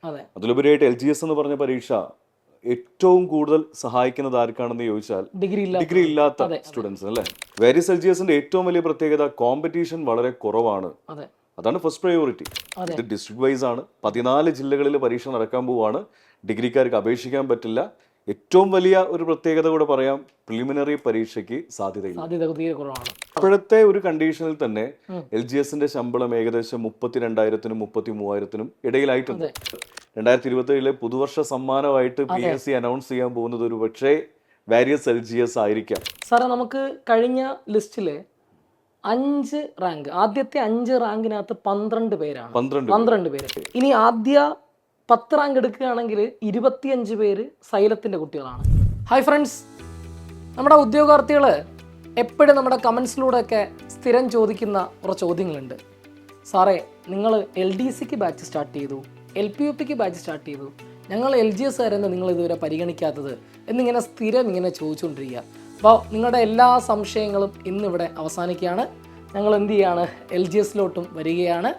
അതിലുപരിയായിട്ട് LGS എന്ന് പറഞ്ഞ പരീക്ഷ ഏറ്റവും കൂടുതൽ സഹായിക്കുന്നത് ആർക്കാണെന്ന് ചോദിച്ചാൽ ഡിഗ്രി ഇല്ലാത്ത സ്റ്റുഡൻസ് അല്ലേ. വേരിയസ് LGSന്റെ ഏറ്റവും വലിയ പ്രത്യേകത കോമ്പറ്റീഷൻ വളരെ കുറവാണ്. അതാണ് ഫസ്റ്റ് പ്രയോറിറ്റി. ഇത് ഡിസ്ട്രിക്ട് വൈസ് ആണ്. 14 ജില്ലകളിൽ പരീക്ഷ നടക്കാൻ പോവാണ്. ഡിഗ്രിക്കാർക്ക് അപേക്ഷിക്കാൻ പറ്റില്ല. ഏറ്റവും വലിയ ഒരു പ്രത്യേകത കൂടെ പറയാം, പ്രിലിമിനറി പരീക്ഷയ്ക്ക് സാധ്യതയില്ല. ഇപ്പോഴത്തെ ഒരു കണ്ടീഷനിൽ തന്നെ LGSന്റെ ശമ്പളം ഏകദേശം 32,000-നും 33,000-നും ഇടയിലായിട്ടുണ്ട്. 2027 പുതുവർഷ സമ്മാനമായിട്ട് PSC അനൗൺസ് ചെയ്യാൻ പോകുന്നത് ഒരു പക്ഷേ വേരിയസ് LGS ആയിരിക്കാം. സാറേ, നമുക്ക് കഴിഞ്ഞ ലിസ്റ്റില് 5 റാങ്ക്, ആദ്യത്തെ 5 റാങ്കിനകത്ത് 12 പേരാണ്. 12 പേര്. ഇനി ആദ്യ 10 റാങ്ക് എടുക്കുകയാണെങ്കിൽ 25 പേര് സൈലത്തിന്റെ കുട്ടികളാണ്. ഹായ് ഫ്രണ്ട്സ്, നമ്മുടെ ഉദ്യോഗാർത്ഥികൾ എപ്പോഴും നമ്മുടെ കമൻസിലൂടെയൊക്കെ സ്ഥിരം ചോദിക്കുന്ന കുറച്ച് ചോദ്യങ്ങളുണ്ട്. സാറേ, നിങ്ങൾ LDCക്ക് ബാച്ച് സ്റ്റാർട്ട് ചെയ്തു, LPUPക്ക് ബാച്ച് സ്റ്റാർട്ട് ചെയ്തു, ഞങ്ങൾ LGS ആരെന്ന് നിങ്ങൾ ഇതുവരെ പരിഗണിക്കാത്തത് എന്നിങ്ങനെ സ്ഥിരം ഇങ്ങനെ ചോദിച്ചുകൊണ്ടിരിക്കുക. അപ്പോൾ നിങ്ങളുടെ എല്ലാ സംശയങ്ങളും ഇന്നിവിടെ അവസാനിക്കുകയാണ്. ഞങ്ങൾ എന്ത് ചെയ്യാണ്, LGSലോട്ടും വരികയാണ്.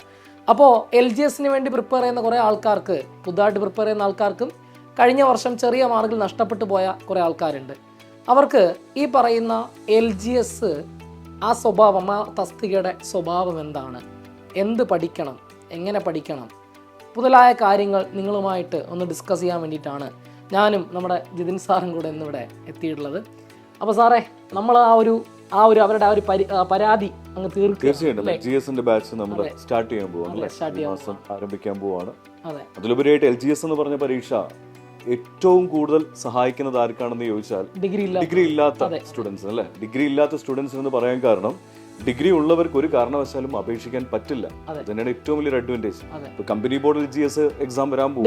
അപ്പോൾ LGSന് വേണ്ടി പ്രിപ്പയർ ചെയ്യുന്ന കുറേ ആൾക്കാർക്ക്, പുതുതായിട്ട് പ്രിപ്പയർ ചെയ്യുന്ന ആൾക്കാർക്കും കഴിഞ്ഞ വർഷം ചെറിയ മാർക്കിൽ നഷ്ടപ്പെട്ടു പോയ കുറേ ആൾക്കാരുണ്ട്. അവർക്ക് ഈ പറയുന്ന LGS ആ സ്വഭാവം, ആ തസ്തികയുടെ സ്വഭാവം എന്താണ്, എന്ത് പഠിക്കണം, എങ്ങനെ പഠിക്കണം, മുതലായ കാര്യങ്ങൾ നിങ്ങളുമായിട്ട് ഒന്ന് ഡിസ്കസ് ചെയ്യാൻ വേണ്ടിയിട്ടാണ് ഞാനും നമ്മുടെ ജിതിൻ സാറും കൂടെ ഇന്നിവിടെ എത്തിയിട്ടുള്ളത്. അപ്പോൾ സാറേ, നമ്മൾ അവരുടെ ആ ഒരു പരാതി അങ്ങ് തീർച്ചയായിട്ടും LGSന്റെ ബാച്ച് നമ്മൾ സ്റ്റാർട്ട് ചെയ്യാൻ പോവാണ്, മാസം ആരംഭിക്കാൻ പോവാണ്. അതിലുപരിയായിട്ട് LGS എന്ന് പറഞ്ഞ പരീക്ഷ ഏറ്റവും കൂടുതൽ സഹായിക്കുന്നത് ആർക്കാണെന്ന് ചോദിച്ചാൽ ഡിഗ്രി ഇല്ലാത്ത സ്റ്റുഡൻസ് അല്ലേ. ഡിഗ്രി ഇല്ലാത്ത സ്റ്റുഡൻസ് എന്ന് പറയാൻ കാരണം, ഡിഗ്രി ഉള്ളവർക്ക് ഒരു കാരണവശാലും അപേക്ഷിക്കാൻ പറ്റില്ല. അതന്നെയാണ് ഏറ്റവും വലിയൊരു അഡ്വാൻറ്റേജ്. ഇപ്പൊ കമ്പനി ബോർഡ് LGS എക്സാം വരാൻ പോകും,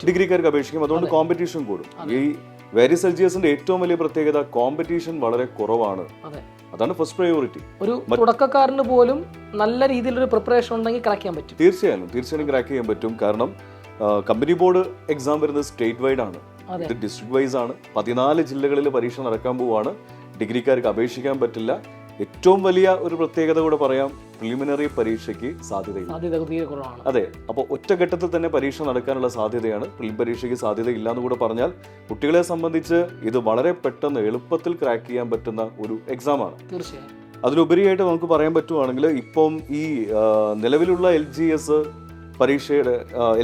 ഡിഗ്രിക്കാർക്ക് അപേക്ഷിക്കും. അതുകൊണ്ട് കോമ്പറ്റീഷൻ കൂടും. ഈ വേരിയസ് LGSന്റെ ഏറ്റവും വലിയ പ്രത്യേകത കോമ്പറ്റീഷൻ വളരെ കുറവാണ്. അതാണ് ഫസ്റ്റ് പ്രയോറിറ്റി. ഒരു തുടക്കക്കാരന് പോലും നല്ല രീതിയിലൊരു പ്രിപ്പറേഷൻ ഉണ്ടെങ്കിൽ ക്രാക്ക് ചെയ്യാൻ പറ്റും. തീർച്ചയായും ക്രാക്ക് ചെയ്യാൻ പറ്റും. കാരണം കമ്പനി ബോർഡ് എക്സാം വരുന്നത് സ്റ്റേറ്റ് വൈഡ് ആണ്, ഇത് ഡിസ്ട്രിക്ട് വൈസ് ആണ്. 14 ജില്ലകളിൽ പരീക്ഷ നടക്കാൻ പോവാണ്. ഡിഗ്രിക്കാർക്ക് അപേക്ഷിക്കാൻ പറ്റില്ല. ഏറ്റവും വലിയ ഒരു പ്രത്യേകത കൂടെ പറയാം, പ്രിലിമിനറി പരീക്ഷയ്ക്ക് സാധ്യതയില്ല. അതെ, അപ്പോൾ ഒറ്റഘട്ടത്തിൽ തന്നെ പരീക്ഷ നടക്കാനുള്ള സാധ്യതയാണ്. പ്രിലിം പരീക്ഷയ്ക്ക് സാധ്യതയില്ല എന്ന് കൂടെ പറഞ്ഞാൽ കുട്ടികളെ സംബന്ധിച്ച് ഇത് വളരെ പെട്ടെന്ന് എളുപ്പത്തിൽ ക്രാക്ക് ചെയ്യാൻ പറ്റുന്ന ഒരു എക്സാമാണ്. അതിലുപരിയായിട്ട് നമുക്ക് പറയാൻ പറ്റുവാണെങ്കിൽ, ഇപ്പം ഈ നിലവിലുള്ള LGS പരീക്ഷയുടെ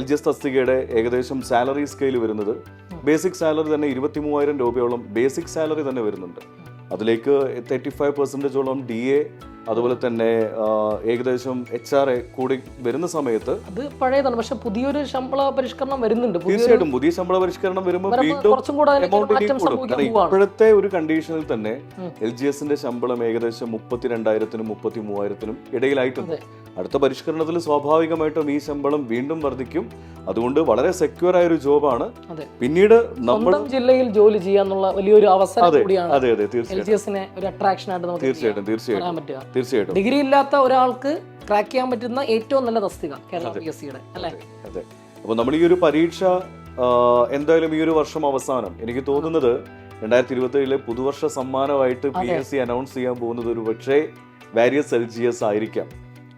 LGS തസ്തികയുടെ ഏകദേശം സാലറി സ്കെയിൽ വരുന്നത്, ബേസിക് സാലറി തന്നെ 23,000 രൂപയോളം ബേസിക് സാലറി തന്നെ വരുന്നുണ്ട്. അതിലേക്ക് 35% DA, അതുപോലെ തന്നെ ഏകദേശം HRA കൂടി വരുന്ന സമയത്ത് അത് പഴയതാണ്. പക്ഷെ പുതിയൊരു ശമ്പള പരിഷ്കരണം വരുന്നുണ്ട്. തീർച്ചയായിട്ടും പുതിയ ശമ്പള പരിഷ്കരണം വരുമ്പോൾ ഇപ്പോഴത്തെ ഒരു കണ്ടീഷനിൽ തന്നെ LGSന്റെ ശമ്പളം ഏകദേശം 32,000-നും 33,000-നും ഇടയിലായിട്ടുണ്ട്. അടുത്ത പരിഷ്കരണത്തിൽ സ്വാഭാവികമായിട്ടും ഈ ശമ്പളം വീണ്ടും വർദ്ധിക്കും. അതുകൊണ്ട് വളരെ സെക്യൂർ ആയ ഒരു ജോബാണ്. പിന്നീട് നമ്മുടെ ജില്ലയിൽ ജോലി ചെയ്യാന്നുള്ള വലിയൊരു അവസരം കൂടിയാണ്. അതെ, തീർച്ചയായിട്ടും ഡിഗ്രി ഇല്ലാത്ത ഒരാൾക്ക് ക്രാക്ക് ചെയ്യാൻ പറ്റുന്ന ഏറ്റവും നല്ല തസ്തിക കേരള PSCയുടെ അല്ലേ. അതെ, അപ്പോൾ നമ്മൾ ഈ ഒരു പരീക്ഷ എന്തായാലും ഈ ഒരു വർഷം അവസാനം, എനിക്ക് തോന്നുന്നത് 2027 പുതുവർഷ സമ്മാനമായിട്ട് PSC അനൗൺസ് ചെയ്യാൻ പോകുന്നത് ഒരു പക്ഷേ വേരിയസ് LGS ആയിരിക്കാം.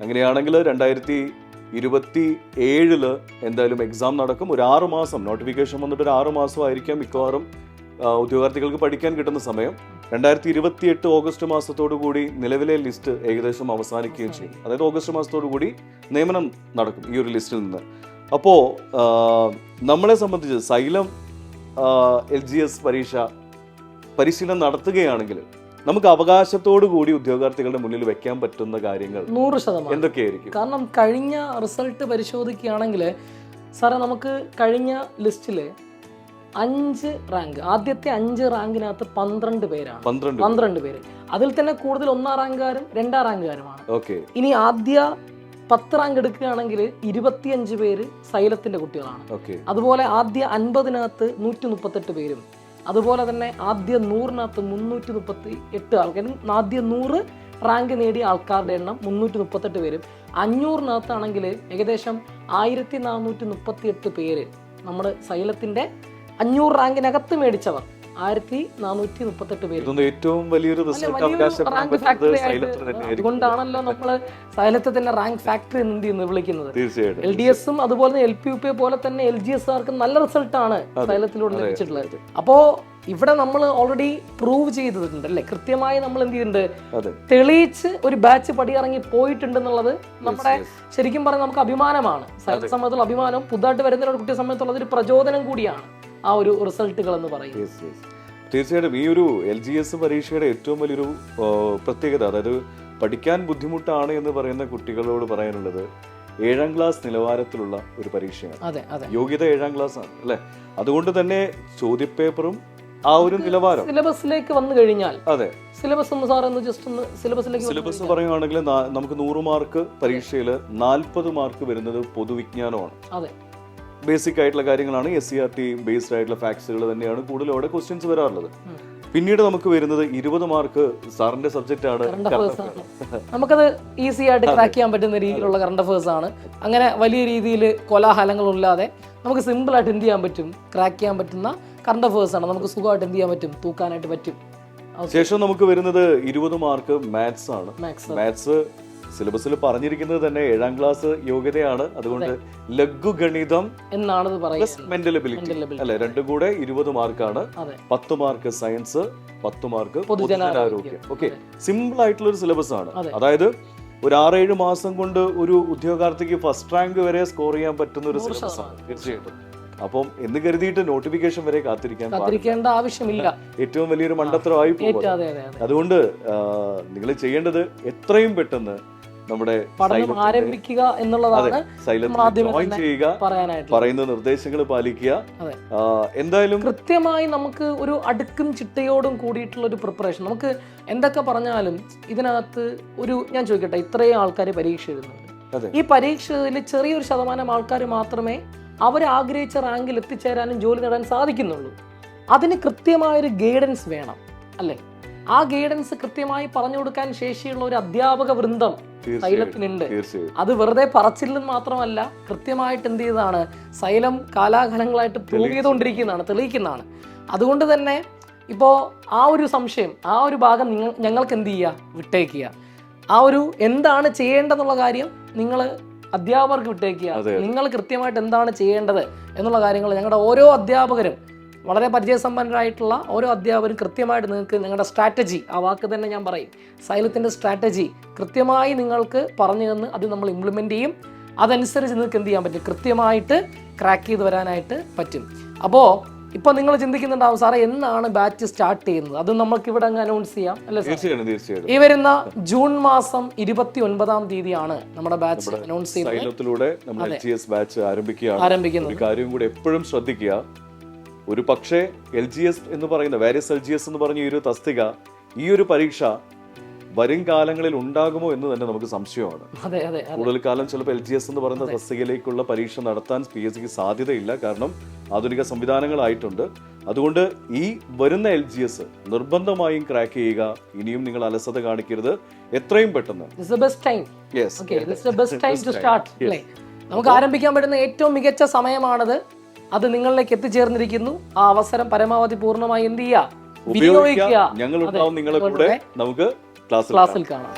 അങ്ങനെയാണെങ്കിൽ 2027 എന്തായാലും എക്സാം നടക്കും. ഒരു 6 മാസം നോട്ടിഫിക്കേഷൻ വന്നിട്ട് ഒരു 6 മാസമായിരിക്കാം മിക്കവാറും ഉദ്യോഗാർത്ഥികൾക്ക് പഠിക്കാൻ കിട്ടുന്ന സമയം. 2028 ഓഗസ്റ്റ് മാസത്തോടു കൂടി നിലവിലെ ലിസ്റ്റ് ഏകദേശം അവസാനിക്കുകയും ചെയ്യും. അതായത് ഓഗസ്റ്റ് മാസത്തോടു കൂടി നിയമനം നടക്കും ഈ ഒരു ലിസ്റ്റിൽ നിന്ന്. അപ്പോൾ നമ്മളെ സംബന്ധിച്ച് സൈലം LGS പരിശീലനം നടത്തുകയാണെങ്കിൽ നമുക്ക് അവകാശത്തോടു കൂടി ഉദ്യോഗാർത്ഥികളുടെ മുന്നിൽ വെക്കാൻ പറ്റുന്ന കാര്യങ്ങൾ 100% എന്തൊക്കെയായിരിക്കും? കാരണം കഴിഞ്ഞ റിസൾട്ട് പരിശോധിക്കുകയാണെങ്കിൽ സാറേ, നമുക്ക് കഴിഞ്ഞ ലിസ്റ്റില് 5 റാങ്ക്, ആദ്യത്തെ 5 റാങ്കിനകത്ത് 12 പേരാണ്. 12 പേര്. അതിൽ തന്നെ കൂടുതൽ 1-ാം റാങ്കുകാരും 2-ാം റാങ്കുകാരുമാണ്. ഇനി ആദ്യ 10 റാങ്ക് എടുക്കുകയാണെങ്കിൽ 25 പേര് സൈലത്തിന്റെ കുട്ടികളാണ്. അതുപോലെ ആദ്യ 50-നകത്ത് 138 പേരും, അതുപോലെ തന്നെ ആദ്യ 100-നകത്ത് 338 ആൾക്കാരും, ആദ്യ 100 റാങ്ക് നേടിയ ആൾക്കാരുടെ എണ്ണം 338 പേരും, 500-നകത്താണെങ്കിൽ ഏകദേശം 1438 പേര് നമ്മുടെ സൈലത്തിന്റെ 500 റാങ്കിനകത്ത് മേടിച്ചവർ 1438 പേര്. ഇതൊന്നും ഏറ്റവും വലിയൊരു റിസൾട്ട് അവകാശപ്പെടാൻ പറ്റുന്നത് സൈലത്തിന് തന്നെയായിരിക്കും. അതുകൊണ്ടാണല്ലോ നമ്മള് സൈലത്തെ തന്നെ റാങ്ക് ഫാക്ടറി എന്ന് വിളിക്കുന്നത്. തീർച്ചയായിട്ടും LDSും അതുപോലെ തന്നെ LPUP പോലെ തന്നെ LGSകാർക്ക് നല്ല റിസൾട്ടാണ് സൈലത്തിലൂടെ ലഭിച്ചിട്ടുള്ളത്. അപ്പോ ഇവിടെ നമ്മൾ ഓൾറെഡി പ്രൂവ് ചെയ്തിട്ടുണ്ട് അല്ലെ, കൃത്യമായി നമ്മൾ എന്ത് ചെയ്തിട്ടുണ്ട്, തെളിയിച്ച് ഒരു ബാച്ച് പടിയിറങ്ങി പോയിട്ടുണ്ടെന്നുള്ളത് നമ്മുടെ ശരിക്കും പറഞ്ഞാൽ നമുക്ക് അഭിമാനമാണ്. സൈലത്തെ സംബന്ധിച്ചുള്ള അഭിമാനം, പുതുതായിട്ട് വരുന്ന ഒരു കുട്ടിയെ സംബന്ധിച്ചുള്ള ഒരു പ്രചോദനം കൂടിയാണ് ആ ഒരു റിസൾട്ടുകൾ എന്ന് പറയുന്നത്. തീർച്ചയായിട്ടും ഈ ഒരു LGS പരീക്ഷയുടെ ഏറ്റവും വലിയൊരു പ്രത്യേകത, അതായത് പഠിക്കാൻ ബുദ്ധിമുട്ടാണ് എന്ന് പറയുന്ന കുട്ടികളോട് പറയാനുള്ളത് 7ാം ക്ലാസ് നിലവാരത്തിലുള്ള ഒരു പരീക്ഷയാണ്. യോഗ്യത 7ാം ക്ലാസ് ആണ് അല്ലെ. അതുകൊണ്ട് തന്നെ ചോദ്യപേപ്പറും ആ ഒരു നിലവാരം സിലബസിലേക്ക് വന്നു കഴിഞ്ഞാൽ, അതെ സിലബസ് ഒന്ന് സാർ ഒന്ന് ജസ്റ്റ് ഒന്ന് സിലബസ് പറയുകയാണെങ്കിൽ നമുക്ക് 100 മാർക്ക് പരീക്ഷയിൽ 40 മാർക്ക് വരുന്നത് പൊതുവിജ്ഞാനമാണ്. അതെ, ബേസിക് ആയിട്ടുള്ള കാര്യങ്ങളാണ്. SCRT ബേസ്ഡ് ആയിട്ടുള്ള ഫാക്ട്സുകൾ തന്നെയാണ് കൂടുതൽ അവിടെ ക്വസ്റ്റ്യൻസ് വരാറുള്ളത്. പിന്നീട് നമുക്ക് വരുന്നത് 20 മാർക്ക് സാറിന്റെ സബ്ജക്റ്റ് ആണ്. നമുക്കത് ഈസി ആയിട്ട് ക്രാക്ക് ചെയ്യാൻ പറ്റുന്ന രീതിയിലുള്ള കറണ്ട് അഫേഴ്സ് ആണ്. അങ്ങനെ വലിയ രീതിയിൽ കോലാഹലങ്ങളില്ലാതെ നമുക്ക് സിമ്പിൾ ആയിട്ട് എന്ത് ചെയ്യാൻ പറ്റും, ക്രാക്ക് ചെയ്യാൻ പറ്റുന്ന കറണ്ട് അഫേഴ്സ് ആണ്. നമുക്ക് സുഖമായിട്ട് എന്ത് ചെയ്യാൻ പറ്റും, തൂക്കാനായിട്ട് പറ്റും. ശേഷം നമുക്ക് വരുന്നത് 20 മാർക്ക് മാത്സ് ആണ്. മാത്സ് സിലബസിൽ പറഞ്ഞിരിക്കുന്നത് തന്നെ 7ാം ക്ലാസ് യോഗ്യതയാണ്. അതുകൊണ്ട് ലഘുഗണിതം എന്നാണ് മെന്റൽ എബിലിറ്റി അല്ലെ, രണ്ടും കൂടെ 20 മാർക്കാണ്. 10 മാർക്ക് സയൻസ്, 10 മാർക്ക് പൊതുജനാരോഗ്യം. ഓക്കെ, സിമ്പിൾ ആയിട്ടുള്ള ഒരു സിലബസ് ആണ്. അതായത് ഒരു 6-7 മാസം കൊണ്ട് ഒരു ഉദ്യോഗാർത്ഥിക്ക് ഫസ്റ്റ് റാങ്ക് വരെ സ്കോർ ചെയ്യാൻ പറ്റുന്ന ഒരു സിലബസ് ആണ്. തീർച്ചയായിട്ടും. അപ്പം എന്ന് കരുതിയിട്ട് നോട്ടിഫിക്കേഷൻ വരെ കാത്തിരിക്കേണ്ട ആവശ്യമില്ല. ഏറ്റവും വലിയൊരു മണ്ടത്തരമായി പോകും. അതുകൊണ്ട് നിങ്ങൾ ചെയ്യേണ്ടത് എത്രയും പെട്ടെന്ന് നമ്മുടെ പഠനം ആരംഭിക്കുക എന്നുള്ളതാണ്, ജോയിൻ ചെയ്യുക, പറയുന്ന നിർദ്ദേശങ്ങൾ പാലിക്കുക. എന്തായാലും കൃത്യമായി നമുക്ക് ഒരു അടുക്കും ചിട്ടയോടും കൂടിയിട്ടുള്ള ഒരു പ്രിപ്പറേഷൻ. നമുക്ക് എന്തൊക്കെ പറഞ്ഞാലും ഇതിനകത്ത് ഒരു, ഞാൻ ചോദിക്കട്ടെ, ഇത്രയും ആൾക്കാർ പരീക്ഷ എഴുതുന്നുണ്ട്. ഈ പരീക്ഷയിൽ ചെറിയൊരു ശതമാനം ആൾക്കാർ മാത്രമേ അവർ ആഗ്രഹിച്ച റാങ്കിൽ എത്തിച്ചേരാനും ജോലി നേടാൻ സാധിക്കുന്നുള്ളൂ. അതിന് കൃത്യമായൊരു ഗൈഡൻസ് വേണം അല്ലേ. ആ ഗൈഡൻസ് കൃത്യമായി പറഞ്ഞു കൊടുക്കാൻ ശേഷിയുള്ള ഒരു അധ്യാപക വൃന്ദം സൈലത്തിനുണ്ട്. അത് വെറുതെ പറച്ചില്ലെന്ന് മാത്രമല്ല, കൃത്യമായിട്ട് എന്ത് ചെയ്തതാണ്, സൈലം കാലാകാലങ്ങളായിട്ട് പ്രൂവ് ചെയ്തുകൊണ്ടിരിക്കുന്നതാണ്, തെളിയിക്കുന്നതാണ്. അതുകൊണ്ട് തന്നെ ഇപ്പോൾ ആ ഒരു സംശയം, ആ ഒരു ഭാഗം ഞങ്ങൾക്ക് എന്ത് ചെയ്യുക, വിട്ടേക്കുക. ആ ഒരു എന്താണ് ചെയ്യേണ്ടതെന്നുള്ള കാര്യം നിങ്ങൾ അധ്യാപകർക്ക് വിട്ടേക്കുക. നിങ്ങൾ കൃത്യമായിട്ട് എന്താണ് ചെയ്യേണ്ടത് എന്നുള്ള കാര്യങ്ങൾ ഞങ്ങളുടെ ഓരോ അധ്യാപകരും, വളരെ പരിചയസമ്പന്നരായിട്ടുള്ള ഓരോ അധ്യാപകരും കൃത്യമായിട്ട് നിങ്ങൾക്ക് നിങ്ങളുടെ സ്ട്രാറ്റജി, ആ വാക്ക് തന്നെ ഞാൻ പറയും, സൈലത്തിൻ്റെ സ്ട്രാറ്റജി കൃത്യമായി നിങ്ങൾക്ക് പറഞ്ഞു തന്ന് അത് നമ്മൾ ഇംപ്ലിമെൻ്റ് ചെയ്യും. അതനുസരിച്ച് നിങ്ങൾക്ക് എന്ത് ചെയ്യാൻ പറ്റും, കൃത്യമായിട്ട് ക്രാക്ക് ചെയ്ത് വരാനായിട്ട് പറ്റും. അപ്പോൾ ഇപ്പോൾ നിങ്ങൾ ചിന്തിക്കുന്നുണ്ടാവും, സാറേ എന്നാണ് ബാച്ച് സ്റ്റാർട്ട് ചെയ്യുന്നത്, അത് നമുക്ക് ഇവിടെ അങ്ങ് അനൗൺസ് ചെയ്യാം അല്ലേ? തീർച്ചയായും. ഈ വരുന്ന ജൂൺ മാസം 29-ാം തീയതിയാണ് നമ്മുടെ ബാച്ച് അനൗൺസ് ചെയ്യുന്നത്. ഒരു കാര്യം കൂടി എപ്പോഴും ശ്രദ്ധിക്കുക, ഒരു പക്ഷേ LGS എന്ന് പറയുന്ന വാരിയസ് LGS എന്ന് പറഞ്ഞ ഈ ഒരു തസ്തിക, ഈ ഒരു പരീക്ഷ വരും കാലങ്ങളിൽ ഉണ്ടാകുമോ എന്ന് തന്നെ നമുക്ക് സംശയമാണ്. കൂടുതൽ കാലം ചിലപ്പോൾ LGS എന്ന് പറയുന്ന തസ്തികയിലേക്കുള്ള പരീക്ഷ നടത്താൻ PSCക്ക് സാധ്യതയില്ല. കാരണം ആധുനിക സംവിധാനങ്ങളായിട്ടുണ്ട്. അതുകൊണ്ട് ഈ വരുന്ന LGS നിർബന്ധമായും ക്രാക്ക് ചെയ്യുക. ഇനിയും നിങ്ങൾ അലസത കാണിക്കരുത്. എത്രയും പെട്ടെന്ന് നമുക്ക് ആരംഭിക്കാൻ പറ്റുന്ന ഏറ്റവും മികച്ച സമയമാണത്. അത് നിങ്ങളിലേക്ക് എത്തിച്ചേർന്നിരിക്കുന്നു. ആ അവസരം പരമാവധി പൂർണ്ണമായി എന്ത് ചെയ്യുക, ഉപയോഗിക്കുക. ഞങ്ങളുണ്ടാവും നിങ്ങളുടെ കൂടെ. നമുക്ക് ക്ലാസ്സിൽ കാണാം.